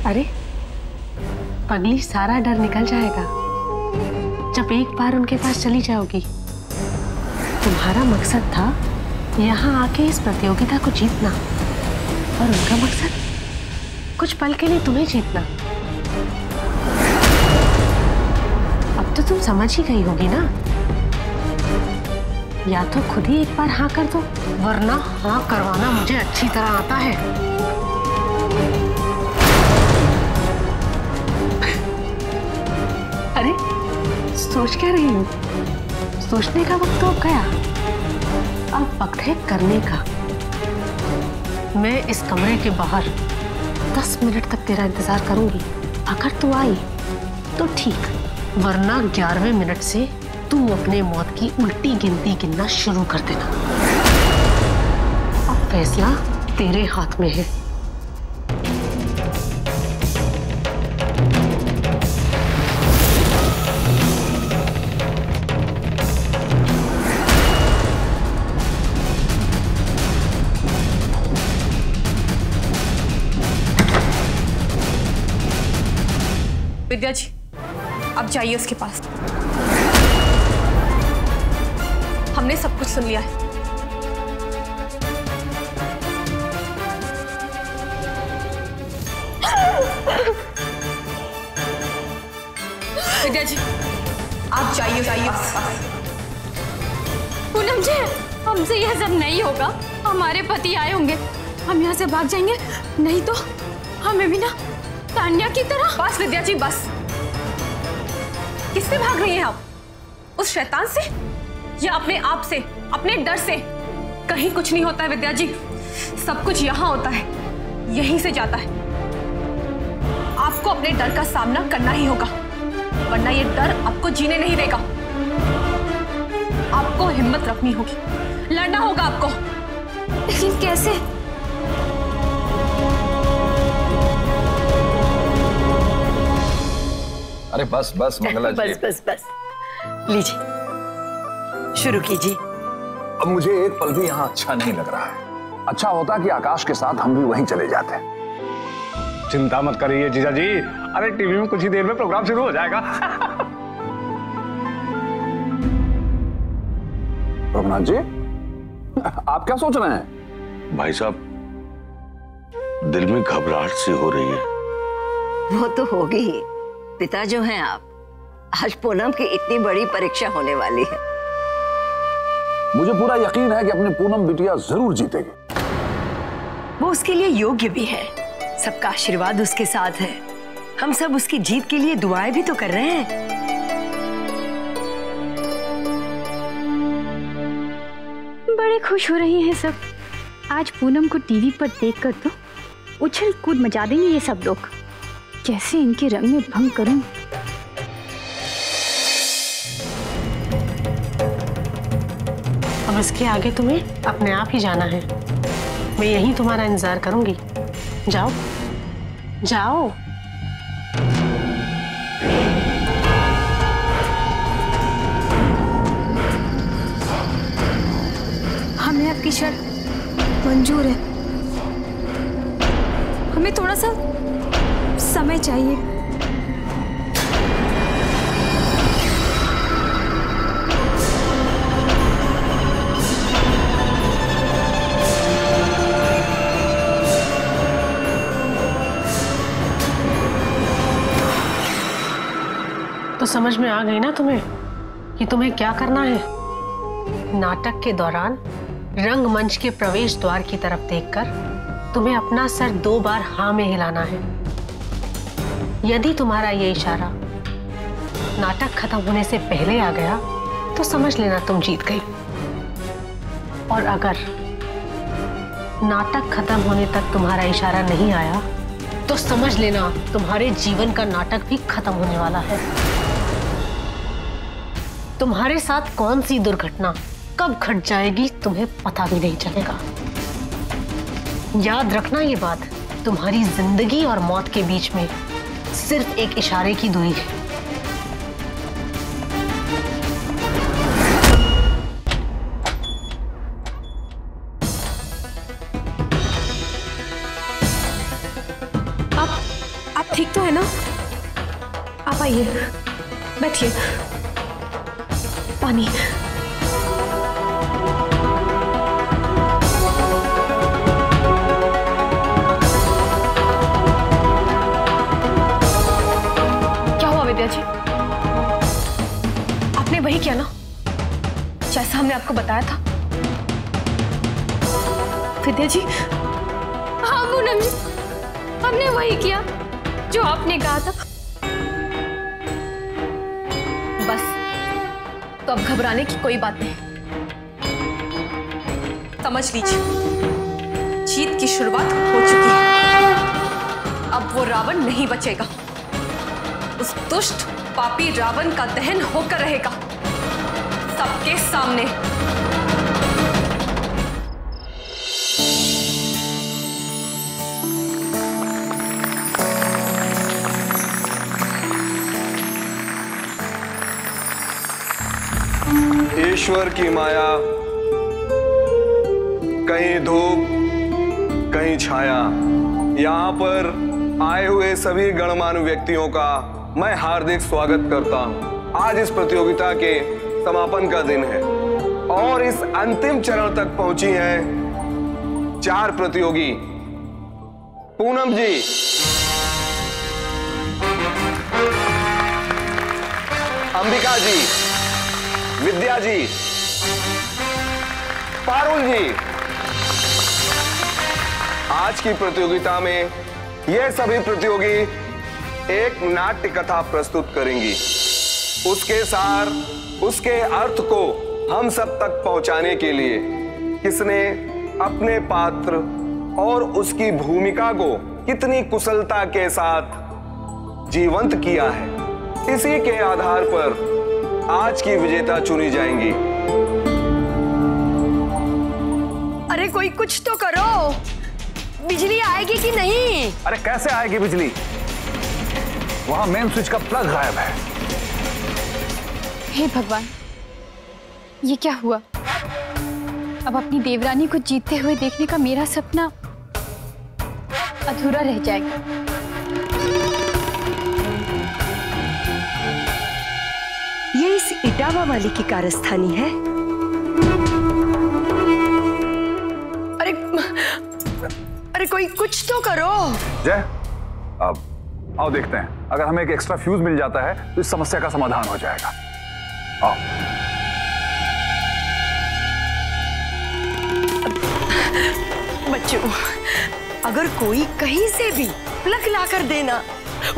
अरे पगली, सारा डर निकल जाएगा जब एक बार उनके पास चली जाओगी। तुम्हारा मकसद था यहाँ आके इस प्रतियोगिता को जीतना, और उनका मकसद कुछ पल के लिए तुम्हें जीतना। अब तो तुम समझ ही गई होगी ना। या तो खुद ही एक बार हाँ कर दो, वरना हाँ करवाना मुझे अच्छी तरह आता है। अरे सोच क्या रही हूँ? सोचने का वक्त तो अब गया, अब वक्त है करने का। मैं इस कमरे के बाहर 10 मिनट तक तेरा इंतजार करूंगी। अगर तू आई तो ठीक, वरना 11वें मिनट से तू अपने मौत की उल्टी गिनती गिनना शुरू कर देना। अब फैसला तेरे हाथ में है। विद्या जी, अब जाइए उसके पास। हमने सब कुछ सुन लिया है। विद्या जी, आप जाइए उसके पास। पूनम जी, हमसे यह सब नहीं होगा। हमारे पति आए होंगे, हम यहाँ से भाग जाएंगे, नहीं तो हमें भी ना तान्या की तरह। बस विद्या जी, बस। किससे भाग रही हैं आप? उस शैतान से या अपने आप से, अपने डर से? कहीं कुछ नहीं होता है विद्या जी, सब कुछ यहाँ होता है, यहीं से जाता है। आपको अपने डर का सामना करना ही होगा, वरना ये डर आपको जीने नहीं देगा। आपको हिम्मत रखनी होगी, लड़ना होगा आपको। लेकिन कैसे? अरे बस बस मंगला जी। बस बस बस, लीजिए शुरू कीजिए। अब मुझे एक पल भी यहाँ अच्छा नहीं लग रहा है। अच्छा होता कि आकाश के साथ हम भी वहीं चले जाते। चिंता मत करिए जीजा जी, अरे टीवी में कुछ ही देर में प्रोग्राम शुरू हो जाएगा। रघुनाथ जी, आप क्या सोच रहे हैं? भाई साहब, दिल में घबराहट सी हो रही है। वो तो होगी ही, पिता जो हैं आप। आज पूनम की इतनी बड़ी परीक्षा होने वाली है। मुझे पूरा यकीन है कि अपनी पूनम बिटिया जरूर जीतेगी। वो उसके लिए योग्य भी है, सबका आशीर्वाद उसके साथ है। हम सब उसकी जीत के लिए दुआएं भी तो कर रहे हैं। बड़े खुश हो रही हैं सब। आज पूनम को टीवी पर देखकर तो उछल कूद मचा देंगे ये सब लोग। कैसे इनके रंग में भंग करूं? अब इसके आगे तुम्हें अपने आप ही जाना है। मैं यहीं तुम्हारा इंतजार करूंगी। जाओ जाओ। हमें आपकी शर्त मंजूर है। हमें थोड़ा सा समय चाहिए। तो समझ में आ गई ना तुम्हें कि तुम्हें क्या करना है? नाटक के दौरान रंगमंच के प्रवेश द्वार की तरफ देखकर तुम्हें अपना सर 2 बार हाँ में हिलाना है। यदि तुम्हारा ये इशारा नाटक खत्म होने से पहले आ गया तो समझ लेना तुम जीत गई, और अगर नाटक खत्म होने तक तुम्हारा इशारा नहीं आया तो समझ लेना तुम्हारे जीवन का नाटक भी खत्म होने वाला है। तुम्हारे साथ कौन सी दुर्घटना कब घट जाएगी तुम्हें पता भी नहीं चलेगा। याद रखना ये बात, तुम्हारी जिंदगी और मौत के बीच में सिर्फ एक इशारे की दूरी है। ठीक तो है ना? आप आइए, बैठिए। पानी। क्या हुआ विद्या जी? आपने वही किया ना जैसा हमने आपको बताया था? विद्या जी? हाँ पूनम जी, हमने वही किया जो आपने कहा था। बस, तो अब घबराने की कोई बात नहीं। समझ लीजिए, जीत की शुरुआत हो चुकी है। अब वो रावण नहीं बचेगा। उस दुष्ट पापी रावण का दहन होकर रहेगा सबके सामने। ईश्वर की माया, कहीं धूप कहीं छाया। यहाँ पर आए हुए सभी गणमान्य व्यक्तियों का मैं हार्दिक स्वागत करता हूँ। आज इस प्रतियोगिता के समापन का दिन है और इस अंतिम चरण तक पहुंची हैं 4 प्रतियोगी। पूनम जी, अंबिका जी, विद्या जी, पारुल जी। आज की प्रतियोगिता में ये सभी प्रतियोगी एक नाट्य कथा प्रस्तुत करेंगी। उसके सार, उसके अर्थ को हम सब तक पहुंचाने के लिए किसने अपने पात्र और उसकी भूमिका को कितनी कुशलता के साथ जीवंत किया है, इसी के आधार पर आज की विजेता चुनी जाएंगी। अरे कोई कुछ तो करो, बिजली आएगी कि नहीं? अरे कैसे आएगी बिजली? वहां मेन स्विच का प्लग गायब है। हे भगवान, ये क्या हुआ? अब अपनी देवरानी को जीतते हुए देखने का मेरा सपना अधूरा रह जाएगा। ये इस इटावा वाली की कारस्थानी है। अरे कोई कुछ तो करो। जय, अब आओ देखते हैं, अगर हमें एक एक्स्ट्रा फ्यूज मिल जाता है तो इस समस्या का समाधान हो जाएगा। आओ। बच्चों, अगर कोई कहीं से भी प्लग ला कर देना,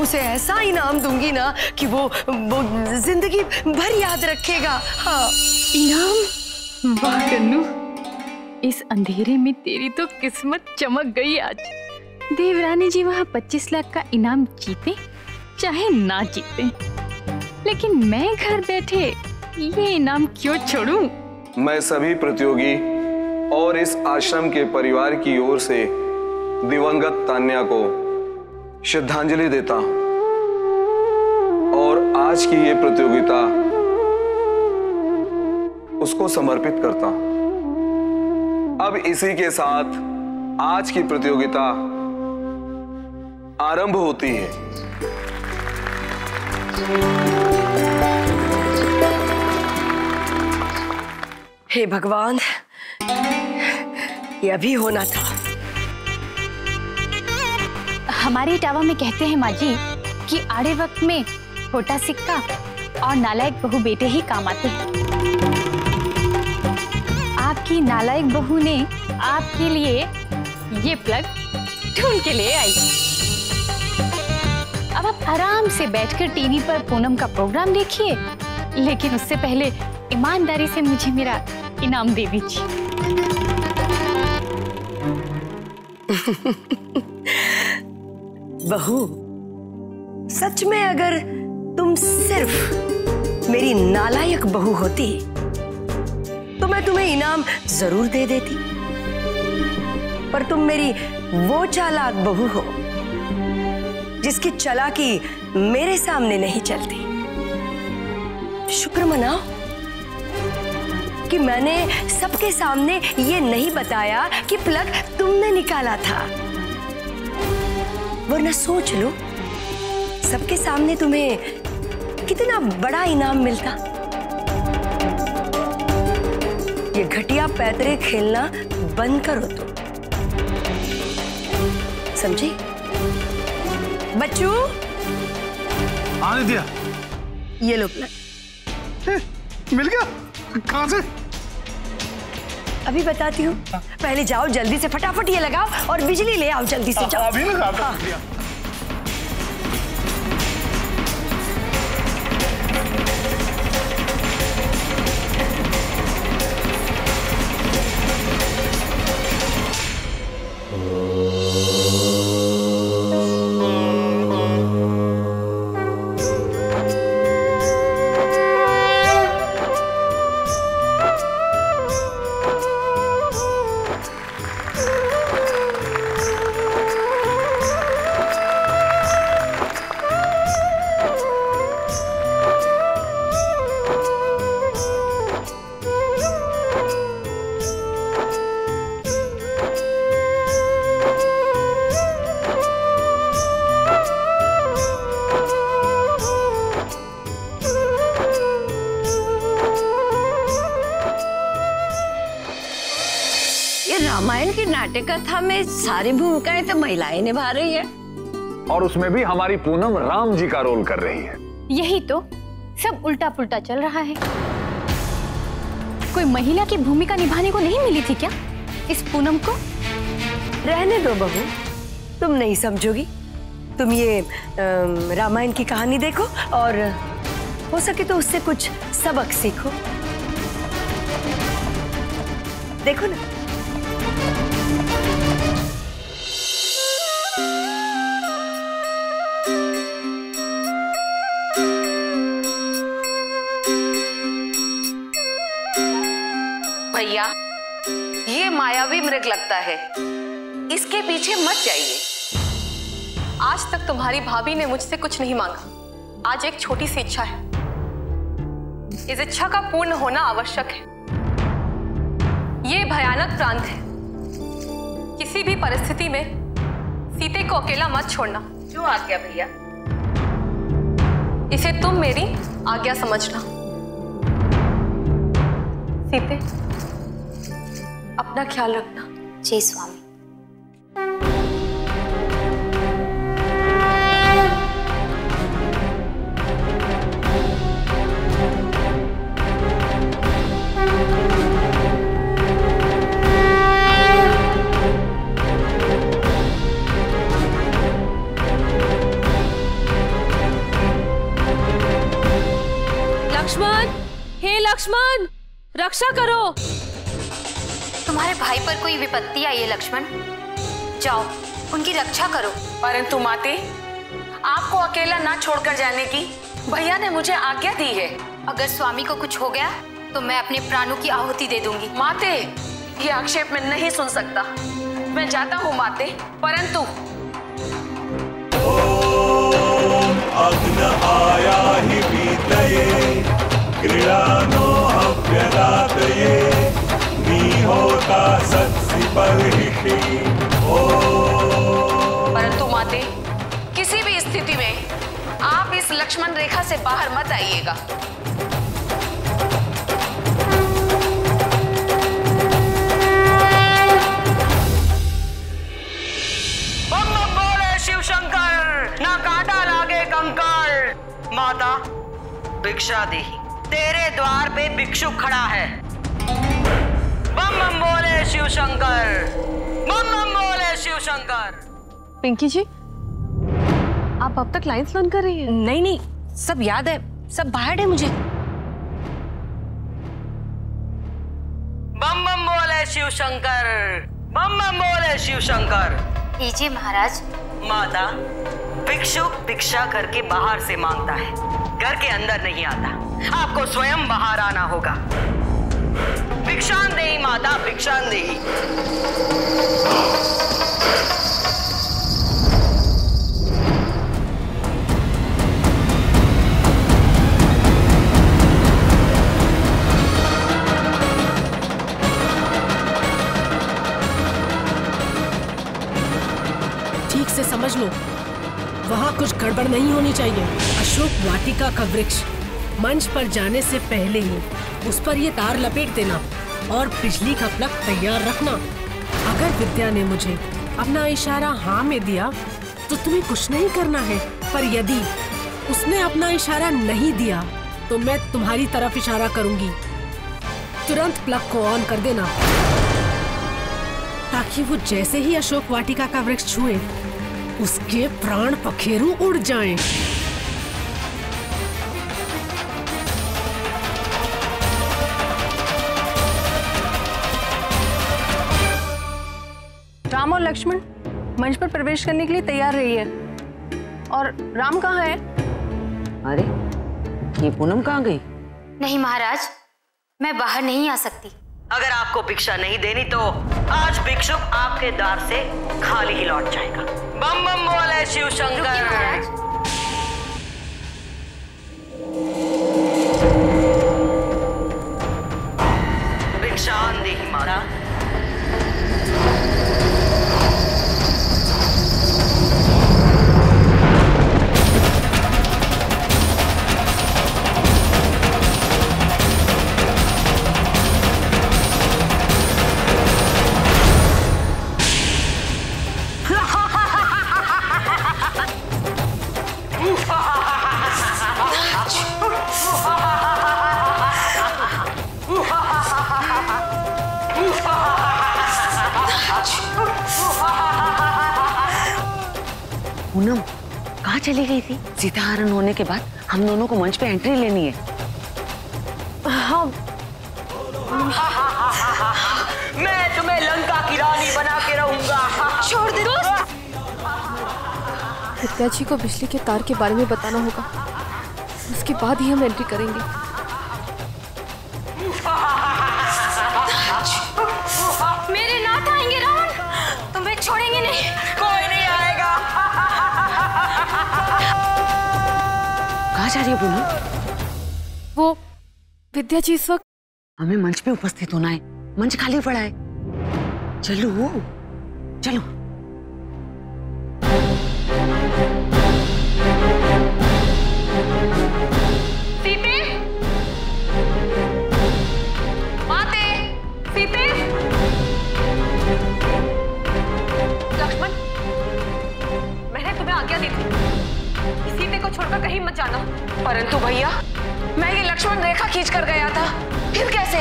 उसे ऐसा इनाम दूंगी ना कि वो जिंदगी भर याद रखेगा। हाँ। इनाम? वाह कन्नू, इस अंधेरे में तेरी तो किस्मत चमक गई आज। देवरानी जी वहाँ 25 लाख का इनाम जीते चाहे ना जीते, लेकिन मैं घर बैठे ये इनाम क्यों छोड़ूं? मैं सभी प्रतियोगी और इस आश्रम के परिवार की ओर से दिवंगत तान्या को श्रद्धांजलि देता हूं और आज की ये प्रतियोगिता उसको समर्पित करता हूं। अब इसी के साथ आज की प्रतियोगिता आरंभ होती है। हे भगवान, ये अभी होना था। हमारे इटावा में कहते हैं माँ जी कि आड़े वक्त में छोटा सिक्का और नालायक बहू बेटे ही काम आते हैं। आपकी नालायक बहू ने आपके लिए ये प्लग ढूंढ के ले आई। अब आप आराम से बैठकर टीवी पर पूनम का प्रोग्राम देखिए, लेकिन उससे पहले ईमानदारी से मुझे मेरा इनाम दे दीजिए। बहू, सच में अगर तुम सिर्फ मेरी नालायक बहू होती तो मैं तुम्हें इनाम जरूर दे देती, पर तुम मेरी वो चालाक बहू हो जिसकी चालाकी मेरे सामने नहीं चलती। शुक्र मनाओ कि मैंने सबके सामने ये नहीं बताया कि प्लग तुमने निकाला था, वरना सोच लो सबके सामने तुम्हें कितना बड़ा इनाम मिलता। ये घटिया पैतरे खेलना बंद करो तुम, समझी? बच्चू, आने दिया। ये लो प्लग। मिल गया? कहाँ से? अभी बताती हूँ, पहले जाओ जल्दी से, फटाफट ये लगाओ और बिजली ले आओ जल्दी से, जाओ। अभी लगा दिया। रामायण की नाट्य कथा में सारी भूमिकाएं तो महिलाएं निभा रही है, और उसमें भी हमारी पूनम राम जी का रोल कर रही है। यही तो सब उल्टा पुल्टा चल रहा है। कोई महिला की भूमिका निभाने को नहीं मिली थी क्या इस पूनम को? रहने दो बहू, तुम नहीं समझोगी। तुम ये रामायण की कहानी देखो और हो सके तो उससे कुछ सबक सीखो। देखो ना, भैया ये मायावी मृग लगता है, इसके पीछे मत जाइए। आज तक तुम्हारी भाभी ने मुझसे कुछ नहीं मांगा, आज एक छोटी सी इच्छा है। इस इच्छा का पूर्ण होना आवश्यक है। ये भयानक प्रांत है, किसी भी परिस्थिति में सीते को अकेला मत छोड़ना। जो आज्ञा भैया। इसे तुम मेरी आज्ञा समझना। सीते, अपना ख्याल रखना। जय स्वामी। लक्ष्मण, हे लक्ष्मण, रक्षा करो। तुम्हारे भाई पर कोई विपत्ति आई है लक्ष्मण, जाओ उनकी रक्षा करो। परंतु माते, आपको अकेला ना छोड़कर जाने की भैया ने मुझे आज्ञा दी है। अगर स्वामी को कुछ हो गया तो मैं अपने प्राणों की आहुति दे दूंगी। माते, ये आक्षेप मैं नहीं सुन सकता। मैं जाता हूँ माते, परंतु अग्न आया हि वीतये क्रीडानो अभ्यदातये होता सत्सि बर्हिषि। परंतु माते, किसी भी स्थिति में आप इस लक्ष्मण रेखा से बाहर मत आइएगा। बम बम बोले शिव शंकर, ना कांटा लागे कंकर। माता भिक्षा देही, तेरे द्वार पे भिक्षुक खड़ा है। बम बम बोले शिव शंकर, बम बम बोले शिव शंकर। पिंकी जी, आप अब तक लाइंस लर्न कर रही हैं? नहीं नहीं, सब याद है, सब बाहर है मुझे। बम बम बोले शिव शंकर, बम बम बोले शिव शंकर। लीजिए महाराज। माता, भिक्षुक भिक्षा करके बाहर से मांगता है, घर के अंदर नहीं आता। आपको स्वयं बाहर आना होगा। भिक्षांदेही माता, भिक्षांदेही। ठीक से समझ लो, वहाँ कुछ गड़बड़ नहीं होनी चाहिए। अशोक वाटिका का वृक्ष मंच पर जाने से पहले ही उस पर ये तार लपेट देना और बिजली का प्लग तैयार रखना। अगर विद्या ने मुझे अपना इशारा हाँ में दिया तो तुम्हें कुछ नहीं करना है, पर यदि उसने अपना इशारा नहीं दिया तो मैं तुम्हारी तरफ इशारा करूंगी। तुरंत प्लग को ऑन कर देना ताकि वो जैसे ही अशोक वाटिका का वृक्ष छुए उसके प्राण पखेरु उड़ जाएं। राम और लक्ष्मण मंच पर प्रवेश करने के लिए तैयार रही है। और राम कहाँ है? अरे ये पूनम कहाँ गई? नहीं महाराज, मैं बाहर नहीं आ सकती। अगर आपको भिक्षा नहीं देनी तो आज भिक्षुक आपके द्वार से खाली ही लौट जाएगा। बम बम बोले शिव शंकर। भिक्षान देहि माता। पूनम कहाँ चली गई थी? सीताहरण होने के बाद हम दोनों को मंच पे एंट्री लेनी है। हाँ। मैं तुम्हें लंका की रानी बना के रहूंगा। छोड़ दे दोस्त। विद्या जी को बिजली के तार के बारे में बताना होगा, उसके बाद ही हम एंट्री करेंगे। मेरे नाथ आएंगे रावण, तुम्हें छोड़ेंगे नहीं। कोई नहीं आएगा। कहाँ जा रही है पूनम? वो विद्या जी इस वक्त हमें मंच पे उपस्थित होना है, मंच खाली पड़ा है। चलो चलो। सीते, माते, सीते। लक्ष्मण, मैंने तुम्हें आज्ञा दी थी सीते को छोड़कर कहीं मत जाना। परंतु भैया, मैं ये लक्ष्मण रेखा खींच कर गया था, फिर कैसे?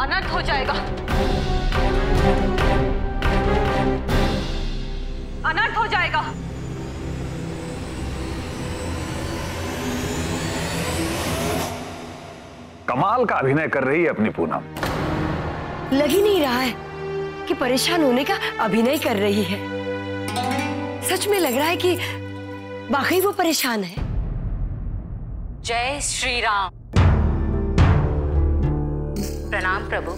अनर्थ हो जाएगा, अनर्थ हो जाएगा। कमाल का अभिनय कर रही है अपनी पूनम। लग ही नहीं रहा है कि परेशान होने का अभिनय कर रही है। सच में लग रहा है कि वाकई वो परेशान है। जय श्री राम। प्रणाम प्रभु।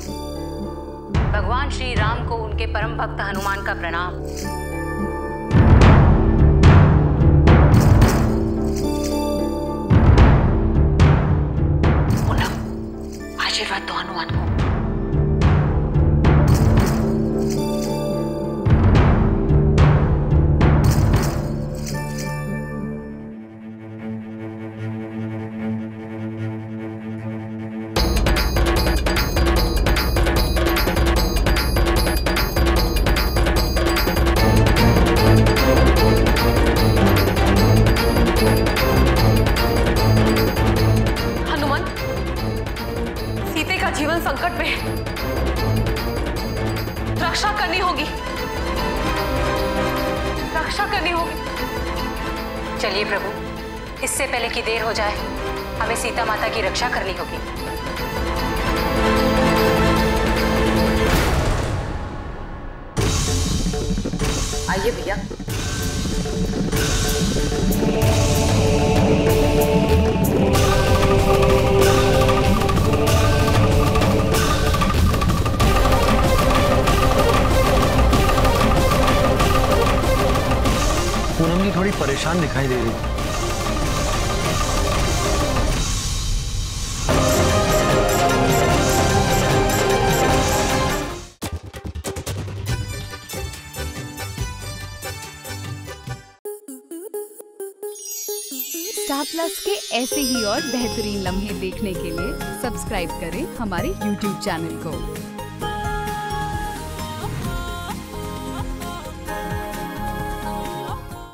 भगवान श्री राम को उनके परम भक्त हनुमान का प्रणाम। पूनम, आशीर्वाद दो हनुमान को। जीवन संकट में, रक्षा करनी होगी, रक्षा करनी होगी। चलिए प्रभु, इससे पहले कि देर हो जाए, हमें सीता माता की रक्षा करनी होगी। आइए भैया। पूनम जी थोड़ी परेशान दिखाई दे रही है। स्टार प्लस के ऐसे ही और बेहतरीन लम्हे देखने के लिए सब्सक्राइब करें हमारे YouTube चैनल को।